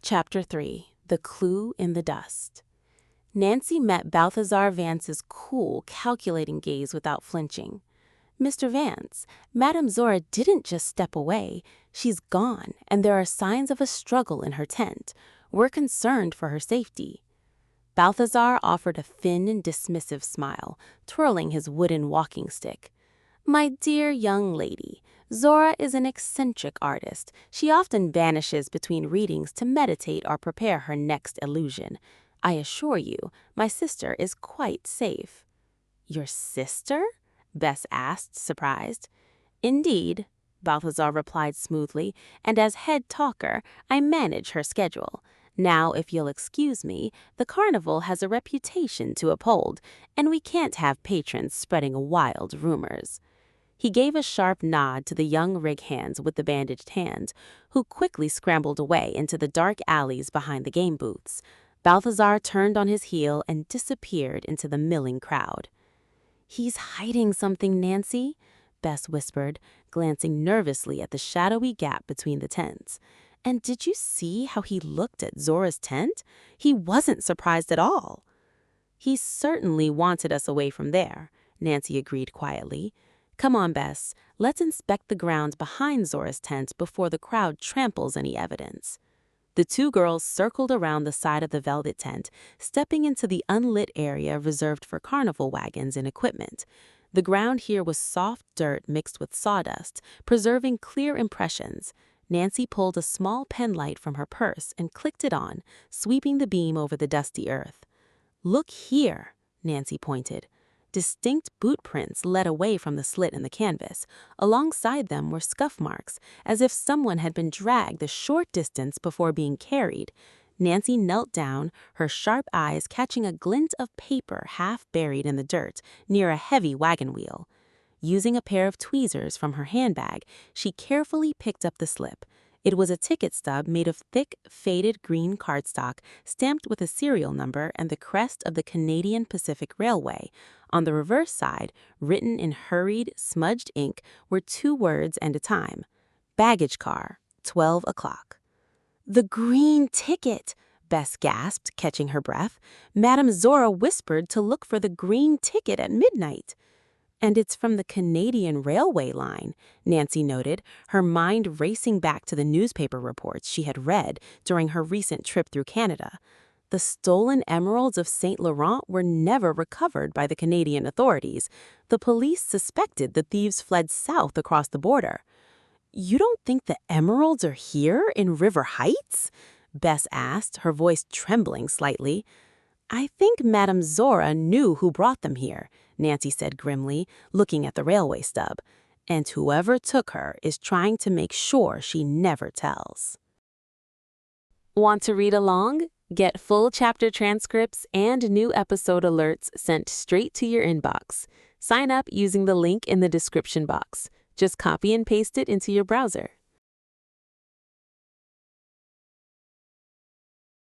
Chapter 3. The Clue in the Dust. Nancy met Balthazar Vance's cool, calculating gaze without flinching. "Mr. Vance, Madame Zora didn't just step away. She's gone, and there are signs of a struggle in her tent. We're concerned for her safety." Balthazar offered a thin and dismissive smile, twirling his wooden walking stick. "My dear young lady, Zora is an eccentric artist. She often vanishes between readings to meditate or prepare her next illusion. I assure you, my sister is quite safe." "Your sister?" Bess asked, surprised. "Indeed," Balthazar replied smoothly, "and as head talker, I manage her schedule. Now, if you'll excuse me, the carnival has a reputation to uphold, and we can't have patrons spreading wild rumors." He gave a sharp nod to the young rig hands with the bandaged hands, who quickly scrambled away into the dark alleys behind the game booths. Balthazar turned on his heel and disappeared into the milling crowd. "He's hiding something, Nancy," Bess whispered, glancing nervously at the shadowy gap between the tents. "And did you see how he looked at Zora's tent? He wasn't surprised at all." "He certainly wanted us away from there," Nancy agreed quietly. "Come on, Bess, let's inspect the grounds behind Zora's tent before the crowd tramples any evidence." The two girls circled around the side of the velvet tent, stepping into the unlit area reserved for carnival wagons and equipment. The ground here was soft dirt mixed with sawdust, preserving clear impressions. Nancy pulled a small penlight from her purse and clicked it on, sweeping the beam over the dusty earth. "Look here," Nancy pointed. Distinct boot prints led away from the slit in the canvas. Alongside them were scuff marks, as if someone had been dragged a short distance before being carried. Nancy knelt down, her sharp eyes catching a glint of paper half buried in the dirt near a heavy wagon wheel. Using a pair of tweezers from her handbag, she carefully picked up the slip. It was a ticket stub made of thick, faded green cardstock stamped with a serial number and the crest of the Canadian Pacific Railway. On the reverse side, written in hurried, smudged ink, were 2 words and a time. "Baggage car, 12 o'clock." "The green ticket!" Bess gasped, catching her breath. "Madame Zora whispered to look for the green ticket at midnight." "And it's from the Canadian Railway line," Nancy noted, her mind racing back to the newspaper reports she had read during her recent trip through Canada. The stolen emeralds of St. Laurent were never recovered by the Canadian authorities. The police suspected the thieves fled south across the border. "You don't think the emeralds are here in River Heights?" Bess asked, her voice trembling slightly. "I think Madame Zora knew who brought them here," Nancy said grimly, looking at the railway stub. "And whoever took her is trying to make sure she never tells." Want to read along? Get full chapter transcripts and new episode alerts sent straight to your inbox. Sign up using the link in the description box. Just copy and paste it into your browser.